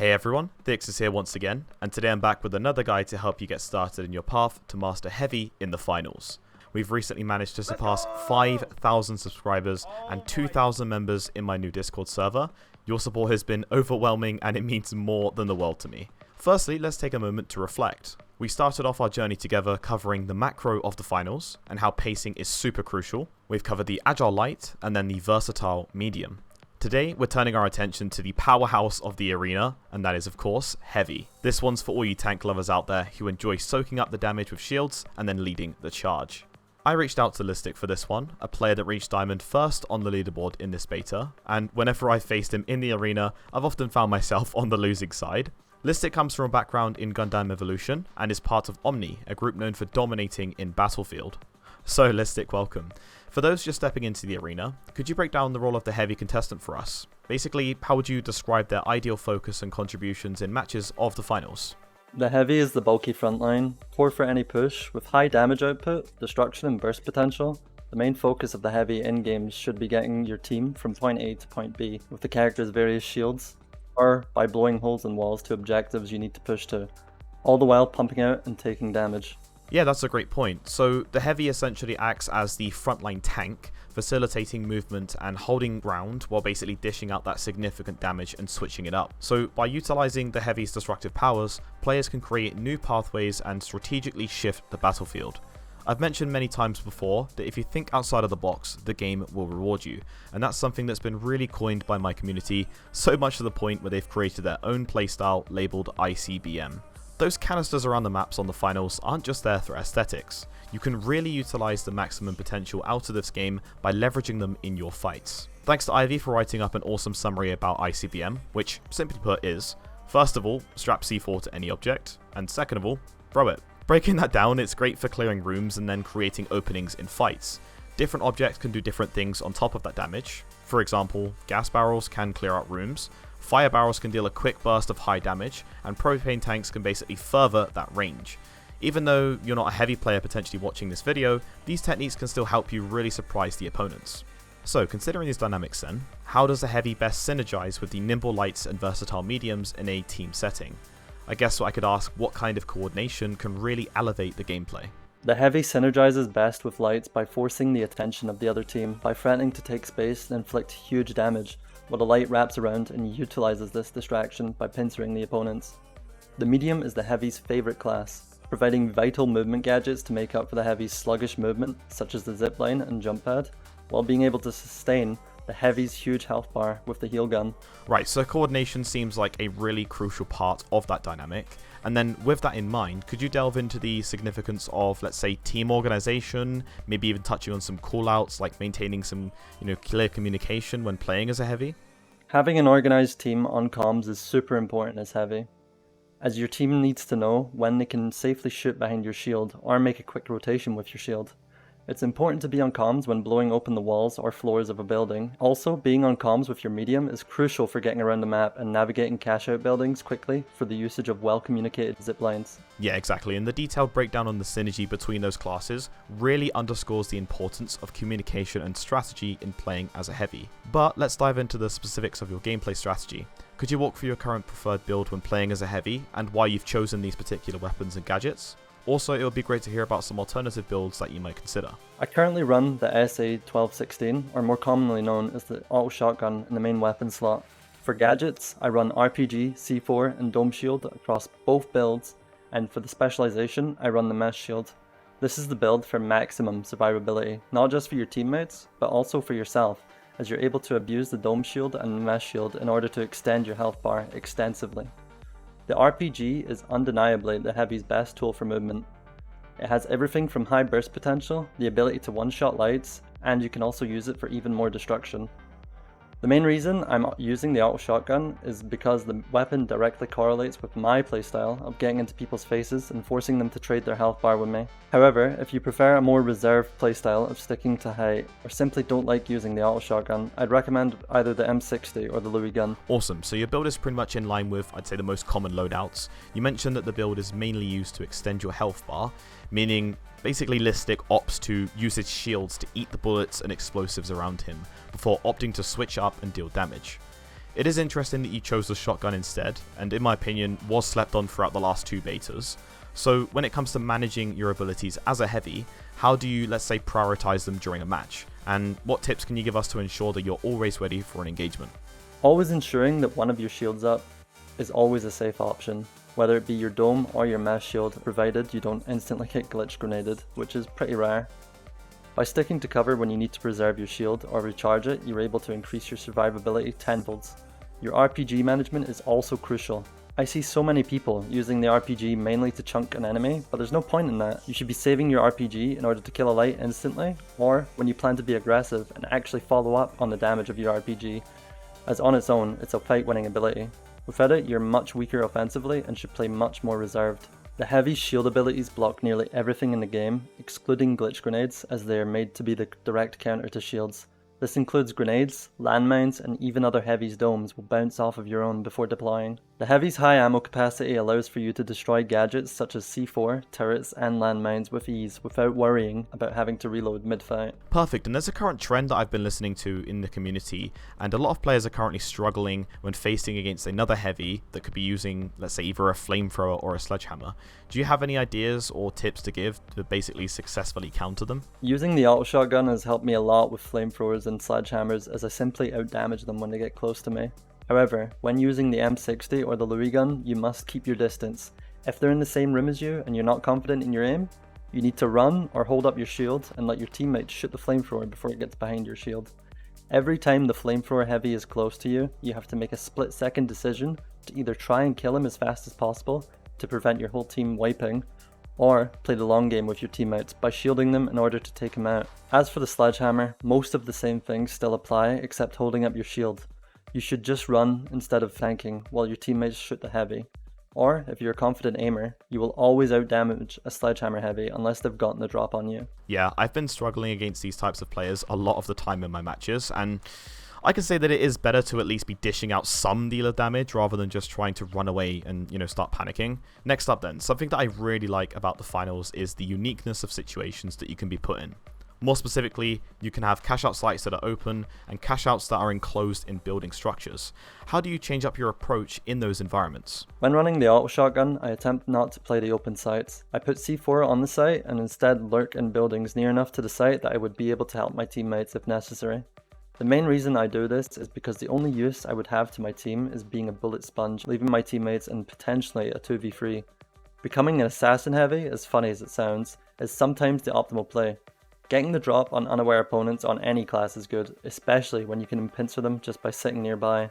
Hey everyone, Thix is here once again, and today I'm back with another guide to help you get started in your path to Master Heavy in the finals. We've recently managed to surpass 5,000 subscribers and 2,000 members in my new Discord server. Your support has been overwhelming and it means more than the world to me. Firstly, let's take a moment to reflect. We started off our journey together covering the macro of the finals and how pacing is super crucial. We've covered the agile light and then the versatile medium. Today, we're turning our attention to the powerhouse of the arena, and that is of course, heavy. This one's for all you tank lovers out there who enjoy soaking up the damage with shields and then leading the charge. I reached out to Lystic for this one, a player that reached Diamond first on the leaderboard in this beta, and whenever I faced him in the arena, I've often found myself on the losing side. Lystic comes from a background in Gundam Evolution, and is part of Omni, a group known for dominating in Battlefield. So Lystic, welcome. For those just stepping into the arena, could you break down the role of the heavy contestant for us? Basically, how would you describe their ideal focus and contributions in matches of the finals? The heavy is the bulky frontline, core for any push, with high damage output, destruction and burst potential. The main focus of the heavy in-games should be getting your team from point A to point B with the character's various shields, or by blowing holes in walls to objectives you need to push to, all the while pumping out and taking damage. Yeah, that's a great point. So the heavy essentially acts as the frontline tank, facilitating movement and holding ground while basically dishing out that significant damage and switching it up. So by utilizing the heavy's destructive powers, players can create new pathways and strategically shift the battlefield. I've mentioned many times before that if you think outside of the box, the game will reward you, and that's something that's been really coined by my community, so much to the point where they've created their own playstyle labelled ICBM. Those canisters around the maps on the finals aren't just there for aesthetics. You can really utilise the maximum potential out of this game by leveraging them in your fights. Thanks to Ivy for writing up an awesome summary about ICBM, which simply put is, first of all, strap C4 to any object, and second of all, throw it. Breaking that down, it's great for clearing rooms and then creating openings in fights. Different objects can do different things on top of that damage. For example, gas barrels can clear out rooms, fire barrels can deal a quick burst of high damage, and propane tanks can basically further that range. Even though you're not a heavy player potentially watching this video, these techniques can still help you really surprise the opponents. So considering these dynamics then, how does the heavy best synergize with the nimble lights and versatile mediums in a team setting? I guess I could ask what kind of coordination can really elevate the gameplay. The heavy synergizes best with lights by forcing the attention of the other team, by threatening to take space and inflict huge damage, while the light wraps around and utilizes this distraction by pincering the opponents. The medium is the heavy's favourite class, providing vital movement gadgets to make up for the heavy's sluggish movement, such as the zipline and jump pad, while being able to sustain the heavy's huge health bar with the heal gun. Right, so coordination seems like a really crucial part of that dynamic. And then with that in mind, could you delve into the significance of, let's say, team organization, maybe even touching on some callouts like maintaining some, clear communication when playing as a heavy? Having an organized team on comms is super important as heavy, as your team needs to know when they can safely shoot behind your shield or make a quick rotation with your shield. It's important to be on comms when blowing open the walls or floors of a building. Also, being on comms with your medium is crucial for getting around the map and navigating cash-out buildings quickly for the usage of well-communicated ziplines. Yeah, exactly, and the detailed breakdown on the synergy between those classes really underscores the importance of communication and strategy in playing as a heavy. But let's dive into the specifics of your gameplay strategy. Could you walk through your current preferred build when playing as a heavy, and why you've chosen these particular weapons and gadgets? Also, it would be great to hear about some alternative builds that you might consider. I currently run the SA-1216, or more commonly known as the auto shotgun in the main weapon slot. For gadgets, I run RPG, C4 and Dome Shield across both builds, and for the specialization, I run the Mesh Shield. This is the build for maximum survivability, not just for your teammates, but also for yourself, as you're able to abuse the Dome Shield and the Mesh Shield in order to extend your health bar extensively. The RPG is undeniably the heavy's best tool for movement. It has everything from high burst potential, the ability to one-shot lights, and you can also use it for even more destruction. The main reason I'm using the auto shotgun is because the weapon directly correlates with my playstyle of getting into people's faces and forcing them to trade their health bar with me. However, if you prefer a more reserved playstyle of sticking to height, or simply don't like using the auto shotgun, I'd recommend either the M60 or the Louis gun. Awesome, so your build is pretty much in line with, I'd say, the most common loadouts. You mentioned that the build is mainly used to extend your health bar, meaning basically Lystic opts to use his shields to eat the bullets and explosives around him, before opting to switch up and deal damage. It is interesting that you chose the shotgun instead, and in my opinion was slept on throughout the last 2 betas. So when it comes to managing your abilities as a heavy, how do you, let's say, prioritize them during a match? And what tips can you give us to ensure that you're always ready for an engagement? Always ensuring that one of your shields up is always a safe option, whether it be your dome or your mesh shield, provided you don't instantly get glitch grenaded, which is pretty rare. By sticking to cover when you need to preserve your shield or recharge it, you're able to increase your survivability tenfold. Your RPG management is also crucial. I see so many people using the RPG mainly to chunk an enemy, but there's no point in that. You should be saving your RPG in order to kill a light instantly, or when you plan to be aggressive and actually follow up on the damage of your RPG, as on its own, it's a fight-winning ability. Without it, you're much weaker offensively and should play much more reserved. The heavy shield abilities block nearly everything in the game, excluding glitch grenades, as they are made to be the direct counter to shields. This includes grenades, landmines, and even other heavies' domes will bounce off of your own before deploying. The heavy's high ammo capacity allows for you to destroy gadgets such as C4, turrets, and landmines with ease without worrying about having to reload mid-fight. Perfect, and there's a current trend that I've been listening to in the community, and a lot of players are currently struggling when facing against another heavy that could be using, let's say, either a flamethrower or a sledgehammer. Do you have any ideas or tips to give to basically successfully counter them? Using the auto shotgun has helped me a lot with flamethrowers and sledgehammers, as I simply outdamage them when they get close to me. However, when using the M60 or the Louis gun, you must keep your distance. If they're in the same room as you and you're not confident in your aim, you need to run or hold up your shield and let your teammates shoot the flamethrower before it gets behind your shield. Every time the flamethrower heavy is close to you, you have to make a split-second decision to either try and kill him as fast as possible to prevent your whole team wiping, or play the long game with your teammates by shielding them in order to take him out. As for the sledgehammer, most of the same things still apply except holding up your shield. You should just run instead of flanking while your teammates shoot the heavy. Or, if you're a confident aimer, you will always outdamage a sledgehammer heavy unless they've gotten the drop on you. Yeah, I've been struggling against these types of players a lot of the time in my matches, and I can say that it is better to at least be dishing out some dealer damage rather than just trying to run away and, start panicking. Next up then, something that I really like about the finals is the uniqueness of situations that you can be put in. More specifically, you can have cash out sites that are open and cash outs that are enclosed in building structures. How do you change up your approach in those environments? When running the auto shotgun, I attempt not to play the open sites. I put C4 on the site and instead lurk in buildings near enough to the site that I would be able to help my teammates if necessary. The main reason I do this is because the only use I would have to my team is being a bullet sponge, leaving my teammates in potentially a 2v3. Becoming an assassin heavy, as funny as it sounds, is sometimes the optimal play. Getting the drop on unaware opponents on any class is good, especially when you can pincer them just by sitting nearby.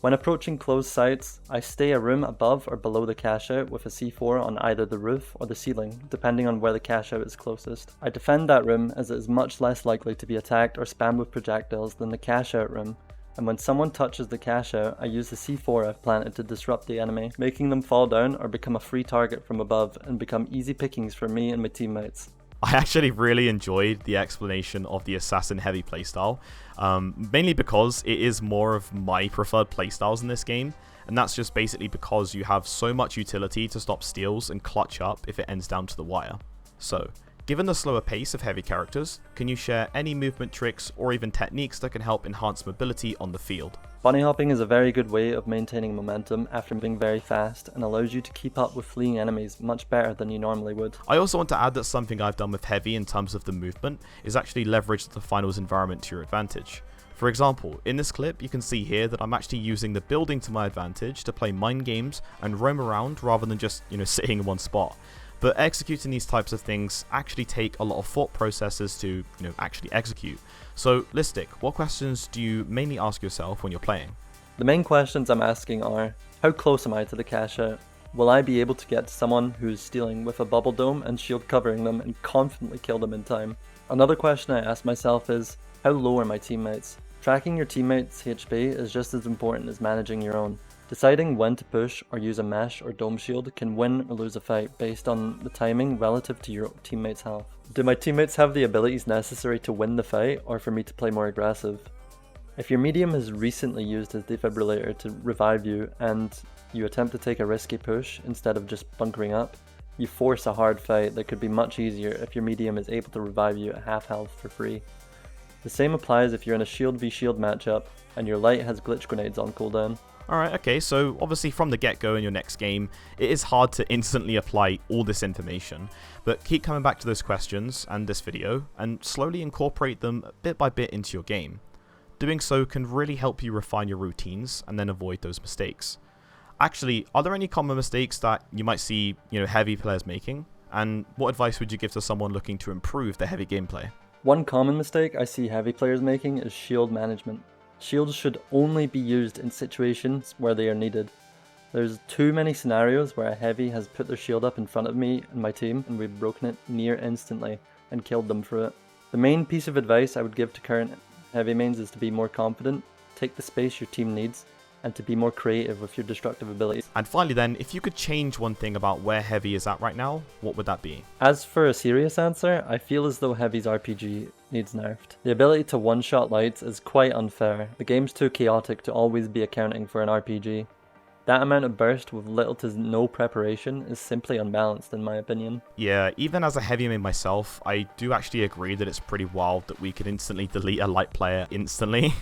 When approaching closed sites, I stay a room above or below the cash out with a C4 on either the roof or the ceiling, depending on where the cash out is closest. I defend that room as it is much less likely to be attacked or spammed with projectiles than the cash out room, and when someone touches the cash out, I use the C4 I've planted to disrupt the enemy, making them fall down or become a free target from above and become easy pickings for me and my teammates. I actually really enjoyed the explanation of the assassin heavy playstyle, mainly because it is more of my preferred playstyles in this game, and that's just basically because you have so much utility to stop steals and clutch up if it ends down to the wire. So, given the slower pace of heavy characters, can you share any movement tricks or even techniques that can help enhance mobility on the field? Bunny hopping is a very good way of maintaining momentum after moving very fast and allows you to keep up with fleeing enemies much better than you normally would. I also want to add that something I've done with heavy in terms of the movement is actually leverage the finals environment to your advantage. For example, in this clip you can see here that I'm actually using the building to my advantage to play mind games and roam around rather than just, sitting in one spot. But executing these types of things actually take a lot of thought processes to, actually execute. So, Lystic, what questions do you mainly ask yourself when you're playing? The main questions I'm asking are, how close am I to the cash out? Will I be able to get to someone who's stealing with a bubble dome and shield covering them and confidently kill them in time? Another question I ask myself is, how low are my teammates? Tracking your teammates' HP is just as important as managing your own. Deciding when to push or use a mesh or dome shield can win or lose a fight based on the timing relative to your teammates' health. Do my teammates have the abilities necessary to win the fight or for me to play more aggressive? If your medium has recently used his defibrillator to revive you and you attempt to take a risky push instead of just bunkering up, you force a hard fight that could be much easier if your medium is able to revive you at half health for free. The same applies if you're in a shield v shield matchup. and your light has glitch grenades on cooldown. Alright, okay, so obviously from the get-go in your next game, it is hard to instantly apply all this information, but keep coming back to those questions and this video, and slowly incorporate them bit by bit into your game. Doing so can really help you refine your routines and then avoid those mistakes. Actually, are there any common mistakes that you might see, heavy players making? And what advice would you give to someone looking to improve their heavy gameplay? One common mistake I see heavy players making is shield management. Shields should only be used in situations where they are needed. There's too many scenarios where a heavy has put their shield up in front of me and my team, and we've broken it near instantly and killed them through it. The main piece of advice I would give to current heavy mains is to be more confident, take the space your team needs, and to be more creative with your destructive abilities. And finally then, if you could change one thing about where heavy is at right now, what would that be? As for a serious answer, I feel as though heavy's RPG needs nerfed. The ability to one-shot lights is quite unfair. The game's too chaotic to always be accounting for an RPG. That amount of burst with little to no preparation is simply unbalanced in my opinion. Yeah, even as a heavy main myself, I do actually agree that it's pretty wild that we could instantly delete a light player instantly.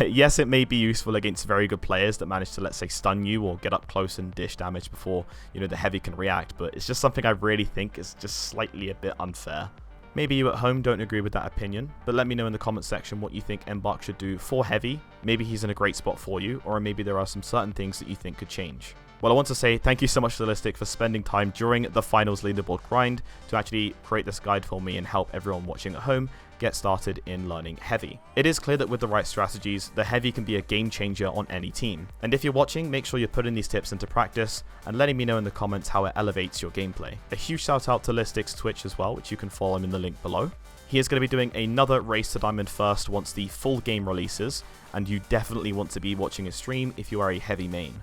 Yes, it may be useful against very good players that manage to, let's say, stun you or get up close and dish damage before, the heavy can react, but it's just something I really think is just slightly a bit unfair. Maybe you at home don't agree with that opinion, but let me know in the comment section what you think Embark should do for heavy. Maybe he's in a great spot for you, or maybe there are some certain things that you think could change. Well, I want to say thank you so much to Lystic for spending time during the finals leaderboard grind to actually create this guide for me and help everyone watching at home get started in learning heavy. It is clear that with the right strategies, the heavy can be a game changer on any team. And if you're watching, make sure you're putting these tips into practice and letting me know in the comments how it elevates your gameplay. A huge shout out to Lystic's Twitch as well, which you can follow him in the link below. He is going to be doing another Race to Diamond first once the full game releases, and you definitely want to be watching his stream if you are a heavy main.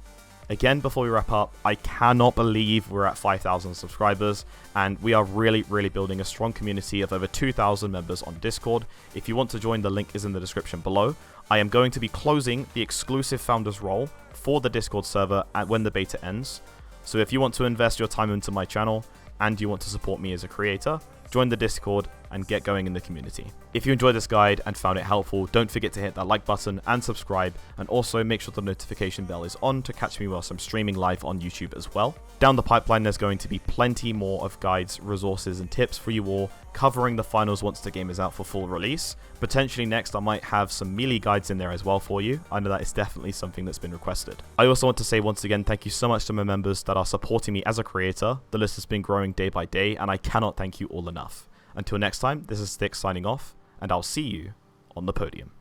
Again, before we wrap up, I cannot believe we're at 5,000 subscribers, and we are really building a strong community of over 2,000 members on Discord. If you want to join, the link is in the description below. I am going to be closing the exclusive founders role for the Discord server when the beta ends. So if you want to invest your time into my channel and you want to support me as a creator, join the Discord and get going in the community. If you enjoyed this guide and found it helpful, don't forget to hit that like button and subscribe, and also make sure the notification bell is on to catch me whilst I'm streaming live on YouTube as well. Down the pipeline, there's going to be plenty more of guides, resources, and tips for you all, covering the finals once the game is out for full release. Potentially next, I might have some melee guides in there as well for you. I know that is definitely something that's been requested. I also want to say once again, thank you so much to my members that are supporting me as a creator. The list has been growing day by day, and I cannot thank you all enough. Until next time, this is Stick signing off, and I'll see you on the podium.